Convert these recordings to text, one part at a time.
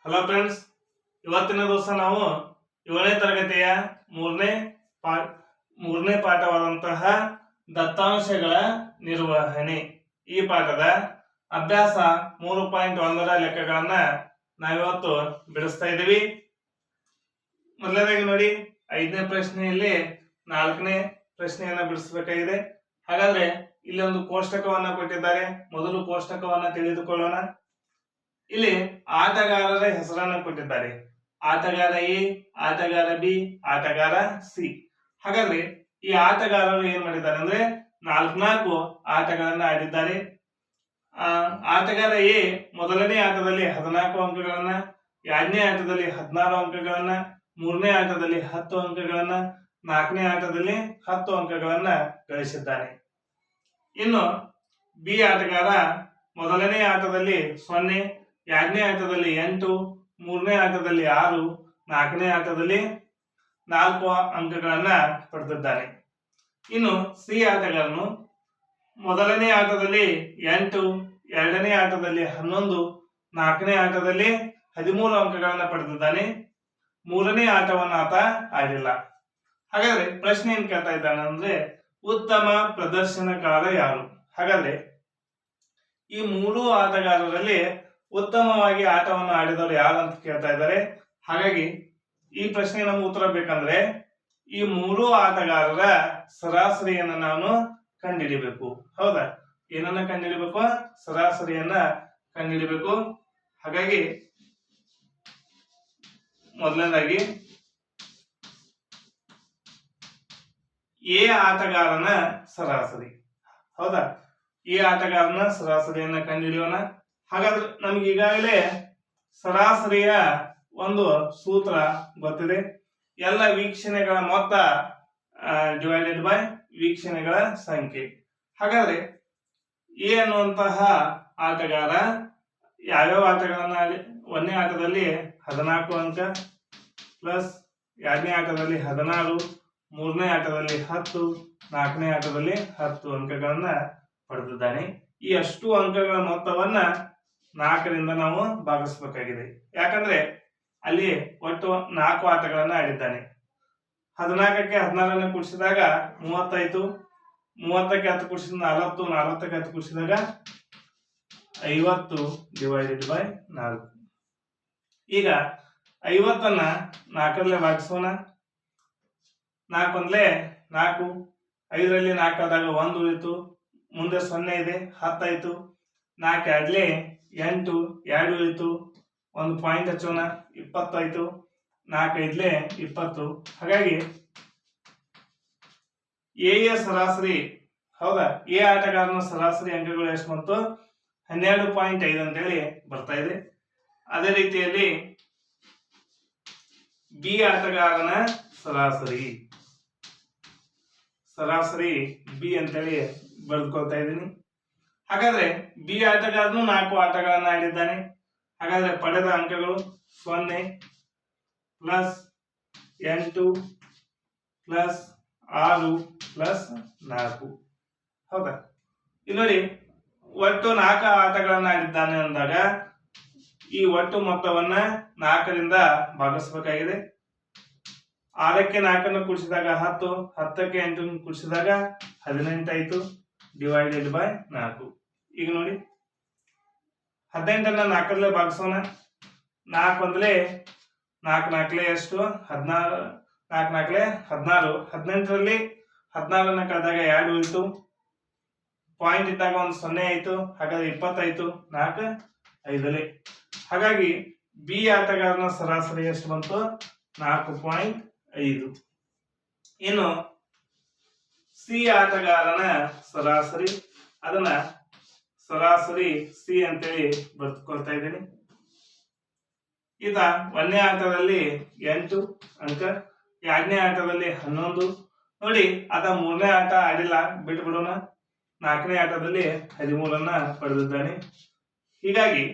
Hello friends, ಇವತ್ತಿನ ದಿವಸ ನಾವು 7ನೇ ತರಗತಿಯ ಮೂರನೇ ಪಾಠವಾದಂತಹ ದತ್ತಾಂಶಗಳ ನಿರ್ವಹಣೆ ಈ ಪಾಠದ ಅಭ್ಯಾಸ 3.1ರ ಲೆಕ್ಕಗಳನ್ನ ನಾವಿವತ್ತು ಬಿಡಿಸ್ತಾ ಇದ್ದೀವಿ. ಮೊದಲನೇದಾಗಿ ನೋಡಿ, 5ನೇ ಪ್ರಶ್ನೆಯಲ್ಲಿ 4ನೇ ಪ್ರಶ್ನೆಯನ್ನ ಬಿಡಿಸಬೇಕಾಗಿದೆ. ಹಾಗಾದ್ರೆ ಇಲ್ಲಿ ಒಂದು ಕೋಷ್ಟಕವನ್ನ ಕೊಟ್ಟಿದ್ದಾರೆ. ಮೊದಲು ಕೋಷ್ಟಕವನ್ನ ತಿಳಿದುಕೊಳ್ಳೋಣ. ಇಲ್ಲಿ ಆಟಗಾರರ ಹೆಸರನ್ನು ಕೊಟ್ಟಿದ್ದಾರೆ. ಆಟಗಾರ ಎ, ಆಟಗಾರ ಬಿ, ಆಟಗಾರ ಸಿ. ಹಾಗಾದ್ರೆ ಈ ಆಟಗಾರರು ಏನ್ ಮಾಡಿದ್ದಾರೆ ಅಂದ್ರೆ 4 ಆಟಗಳನ್ನ ಆಡಿದ್ದಾರೆ. ಆಟಗಾರ ಎ ಮೊದಲನೇ ಆಟದಲ್ಲಿ 14 ಅಂಕಗಳನ್ನ, 2ನೇ ಆಟದಲ್ಲಿ 16 ಅಂಕಗಳನ್ನ, 3ನೇ ಆಟದಲ್ಲಿ 10 ಅಂಕಗಳನ್ನ, 4ನೇ ಆಟದಲ್ಲಿ 10 ಅಂಕಗಳನ್ನ ಗಳಿಸಿದ್ದಾನೆ. ಇನ್ನು ಬಿ ಆಟಗಾರ ಮೊದಲನೇ ಆಟದಲ್ಲಿ 0, 2ನೇ ಆಟದಲ್ಲಿ 8, 3ನೇ ಆಟದಲ್ಲಿ 6, 4ನೇ ಆಟದಲ್ಲಿ 4 ಅಂಕಗಳನ್ನ ಪಡೆದಿದ್ದಾನೆ. ಇನ್ನು ಸಿ ಆಟಗಾರನು ಮೊದಲನೇ ಆಟದಲ್ಲಿ 8, 2ನೇ ಆಟದಲ್ಲಿ 11, 4ನೇ ಆಟದಲ್ಲಿ 13 ಅಂಕಗಳನ್ನ ಪಡೆದಿದ್ದಾನೆ. 3ನೇ ಆಟವನ್ನು ಆತ ಆಡಿಲ್ಲ. ಹಾಗಾದ್ರೆ ಪ್ರಶ್ನೆ ಏನ್ ಕೇಳ್ತಾ ಇದ್ದಾನೆ ಅಂದ್ರೆ, ಉತ್ತಮ ಪ್ರದರ್ಶನಕಾರ ಯಾರು? ಹಾಗಾದ್ರೆ ಈ 3 ಆಟಗಾರರಲ್ಲಿ ಉತ್ತಮವಾಗಿ ಆಟವನ್ನು ಆಡಿದವರು ಯಾರು ಅಂತ ಕೇಳ್ತಾ ಇದ್ದಾರೆ. ಹಾಗಾಗಿ ಈ ಪ್ರಶ್ನೆಗೆ ನಮ್ಗೆ ಉತ್ತರ ಬೇಕಂದ್ರೆ ಈ 3 ಆಟಗಾರರ ಸರಾಸರಿಯನ್ನ ನಾನು ಕಂಡುಹಿಡಿಬೇಕು. ಹೌದಾ? ಏನನ್ನ ಕಂಡುಹಿಡಿಬೇಕು? ಸರಾಸರಿಯನ್ನ ಕಂಡುಹಿಡಿಬೇಕು. ಹಾಗಾಗಿ ಮೊದಲನೇದಾಗಿ ಎ ಆಟಗಾರನ ಸರಾಸರಿ. ಹೌದಾ? ಈ ಆಟಗಾರನ ಸರಾಸರಿಯನ್ನ ಕಂಡುಹಿಡಿಯೋಣ. ಹಾಗಾದ್ರೆ ನಮ್ಗೆ ಈಗಾಗಲೇ ಸರಾಸರಿಯ ಒಂದು ಸೂತ್ರ ಗೊತ್ತಿದೆ. ಎಲ್ಲ ವೀಕ್ಷಣೆಗಳ ಮೊತ್ತ ಡಿವೈಡೆಡ್ ಬೈ ವೀಕ್ಷಣೆಗಳ ಸಂಖ್ಯೆ. ಹಾಗಾದ್ರೆ ಎ ಅನ್ನುವಂತಹ ಆಟಗಾರ ಯಾವ್ಯಾವ ಆಟಗಳನ್ನ ಆಡಿ? 1ನೇ ಆಟದಲ್ಲಿ 14 ಅಂಕ ಪ್ಲಸ್ 2ನೇ ಆಟದಲ್ಲಿ 16, 3ನೇ ಆಟದಲ್ಲಿ 10, 4ನೇ ಆಟದಲ್ಲಿ 10 ಅಂಕಗಳನ್ನ ಪಡೆದಿದ್ದಾನೆ. ಈ ಅಷ್ಟು ಅಂಕಗಳ ಮೊತ್ತವನ್ನ 4ರಿಂದ ನಾವು ಭಾಗಿಸಬೇಕಾಗಿದೆ. ಯಾಕಂದ್ರೆ ಅಲ್ಲಿ ಒಟ್ಟು 4 ಆಟಗಳನ್ನ ಆಡಿದ್ದಾನೆ. 14ಕ್ಕೆ 16 ಕೂಡಿಸಿದಾಗ 30 ಆಯ್ತು. 30ಕ್ಕೆ 10 ಕೂಡಿಸಿದ 40, 40ಕ್ಕೆ 10 ಕೂಡಿಸಿದಾಗ 50 ಡಿವೈಡೆಡ್ ಬೈ 4. ಈಗ 50ಅನ್ನ 4ರಲ್ಲಿ ಭಾಗಿಸೋಣ. 4 ಒಂದ್ಲೆ 4, 5ರಲ್ಲಿ 4 ಆದಾಗ 1 ಉಳಿತು, ಮುಂದೆ 0 ಇದೆ, 10 ಆಯ್ತು. 4 2ಲೆ 8, 2 ಉಳಿತು, 1 ಪಾಯಿಂಟ್ ಹಚ್ಚೋಣ, 20 ಆಯ್ತು. 4 5ಲೆ 20. ಹಾಗಾಗಿ ಎ ಸರಾಸರಿ, ಹೌದಾ, ಎ ಆಟಗಾರನ ಸರಾಸರಿ ಅಂಕಗಳು ಎಷ್ಟು ಬಂತು? 12.5 ಅಂತೇಳಿ ಬರ್ತಾ ಇದೆ. ಅದೇ ರೀತಿಯಲ್ಲಿ ಬಿ ಆಟಗಾರನ ಸರಾಸರಿ ಬಿ ಅಂತೇಳಿ ಬರೆದುಕೊಳ್ತಾ ಇದ್ದೀನಿ. ಹಾಗಾದ್ರೆ ಬಿ ಆಟಗಾರನು 4 ಆಟಗಳನ್ನ ಆಡಿದ್ದಾನೆ. ಹಾಗಾದ್ರೆ ಪಡೆದ ಅಂಕಗಳು 0 ಪ್ಲಸ್ 8 ಪ್ಲಸ್ 6 ಪ್ಲಸ್ 4. ಹೌದಾ? ಇಲ್ಲಿ ನೋಡಿ, ಒಟ್ಟು 4 ಆಟಗಳನ್ನ ಆಡಿದ್ದಾನೆ ಅಂದಾಗ ಈ ಒಟ್ಟು ಮೊತ್ತವನ್ನ 4ರಿಂದ ಭಾಗಿಸಬೇಕಾಗಿದೆ. 6ಕ್ಕೆ 4ಅನ್ನು ಕೂಡಿಸಿದಾಗ 10, 10ಕ್ಕೆ 8ಅನ್ನು ಕೂಡಿಸಿದಾಗ 18 ಆಯ್ತು, ಡಿವೈಡೆಡ್ ಬೈ 4. ಈಗ ನೋಡಿ, 18ಅನ್ನ 4ರಲ್ಲೇ ಭಾಗಿಸೋಣ. 4 ಒಂದ್ಲೆ 4, 4ಲೆ ಎಷ್ಟು? 16, 4 4ಲೆ 16. 18ರಲ್ಲಿ 14ಅನ್ನ ಕಳೆದಾಗ 2 ಉಳಿತು, ಪಾಯಿಂಟ್ ಇದ್ದಾಗ ಒಂದು 0 ಆಯ್ತು. ಹಾಗಾದ್ರೆ 20 ಆಯ್ತು. 4 5ಲೆ. ಹಾಗಾಗಿ ಬಿ ಆಟಗಾರನ ಸರಾಸರಿ ಎಷ್ಟು ಬಂತು? 4.5. ಇನ್ನು ಸಿ ಆಟಗಾರನ ಸರಾಸರಿ, ಅದನ್ನ ಸರಾಸರಿ ಸಿ ಅಂತೇಳಿ ಬರ್ಕೊಳ್ತಾ ಇದ್ದೀನಿ. ಈತ 1ನೇ ಆಟದಲ್ಲಿ 8 ಅಂಕ, 2ನೇ ಆಟದಲ್ಲಿ 11. ನೋಡಿ, ಆತ 3ನೇ ಆಟ ಆಡಿಲ್ಲ, ಬಿಟ್ಬಿಡೋಣ. 4ನೇ ಆಟದಲ್ಲಿ 13ಅನ್ನ ಪಡೆದಿದ್ದಾನೆ. ಹೀಗಾಗಿ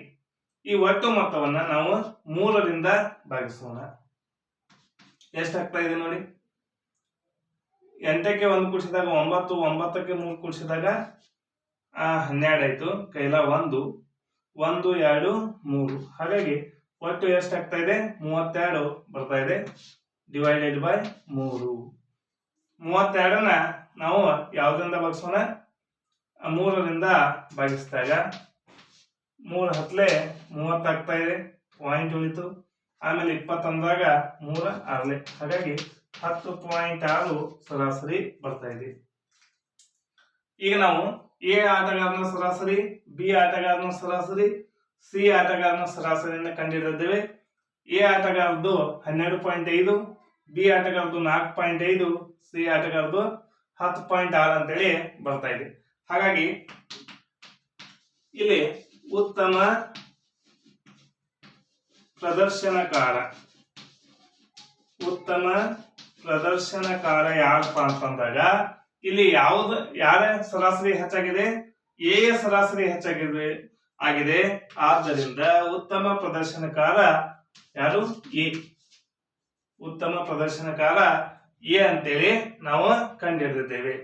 ಈ ಒಟ್ಟು ಮೊತ್ತವನ್ನ ನಾವು 3ರಿಂದ ಭಾಗಿಸೋಣ. ಎಷ್ಟಾಗ್ತಾ ಇದೆ ನೋಡಿ, 8ಕ್ಕೆ 1 ಕೂಡಿಸಿದಾಗ 9, 9ಕ್ಕೆ 3 ಕೂಡಿಸಿದಾಗ 12 ಆಯ್ತು. ಕೈಲ 1, 1 2 3. ಹಾಗಾಗಿ ಒಟ್ಟು ಎಷ್ಟು ಆಗ್ತಾ ಇದೆ? 32 ಬರ್ತಾ ಇದೆ. Divided by 3. 32ನ್ನ ನಾವು ಯಾವ್ದ್ರಿಂದ ಭಾಗಿಸೋಣ? 3ರಿಂದ ಭಾಗಿಸಿದಾಗ 3 ಹತ್ಲೆ 30 ಆಗ್ತಾ ಇದೆ, ಪಾಯಿಂಟ್ ಉಳಿತು. ಆಮೇಲೆ 21ದಾಗ 3 6ಲೆ, ಹಾಗಾಗಿ 10.6 ಸರಾಸರಿ ಬರ್ತಾ ಇದೆ. ಈಗ ನಾವು ಎ ಆಟಗಾರನ ಸರಾಸರಿ, ಬಿ ಆಟಗಾರನ ಸರಾಸರಿ, ಸಿ ಆಟಗಾರನ ಸರಾಸರಿಯನ್ನು ಕಂಡುಹಿಡಿದಿದ್ದೇವೆ. ಎ ಆಟಗಾರದ್ದು 12.5, ಬಿ ಆಟಗಾರದ್ದು 4.5, ಸಿ ಆಟಗಾರದ್ದು 10.6 ಅಂತೇಳಿ ಬರ್ತಾ ಇದೆ. ಹಾಗಾಗಿ ಇಲ್ಲಿ ಉತ್ತಮ ಪ್ರದರ್ಶನಕಾರ ಯಾರಪ್ಪ ಅಂತಂದಾಗ ಇಲ್ಲಿ ಯಾರ ಸರಾಸರಿ ಹೆಚ್ಚಾಗಿದೆ? ಎ ಸರಾಸರಿ ಆಗಿದೆ. ಆದ್ದರಿಂದ ಉತ್ತಮ ಪ್ರದರ್ಶನಕಾರ ಯಾರು? ಎ. ಉತ್ತಮ ಪ್ರದರ್ಶನಕಾರ ಎ ಅಂತೇಳಿ ನಾವು ಕಂಡುಹಿಡಿದಿದ್ದೇವೆ.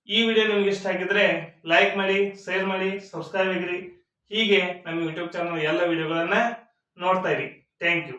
ಈ ವಿಡಿಯೋ ನಿಮ್ಗೆ ಇಷ್ಟ ಆಗಿದ್ರೆ ಲೈಕ್ ಮಾಡಿ, ಶೇರ್ ಮಾಡಿ, ಸಬ್ಸ್ಕ್ರೈಬ್ ಆಗಿರಿ. ಹೀಗೆ ನಮ್ಮ ಯೂಟ್ಯೂಬ್ ಚಾನಲ್ ಎಲ್ಲ ವಿಡಿಯೋಗಳನ್ನ ನೋಡ್ತಾ ಇರಿ. Thank you.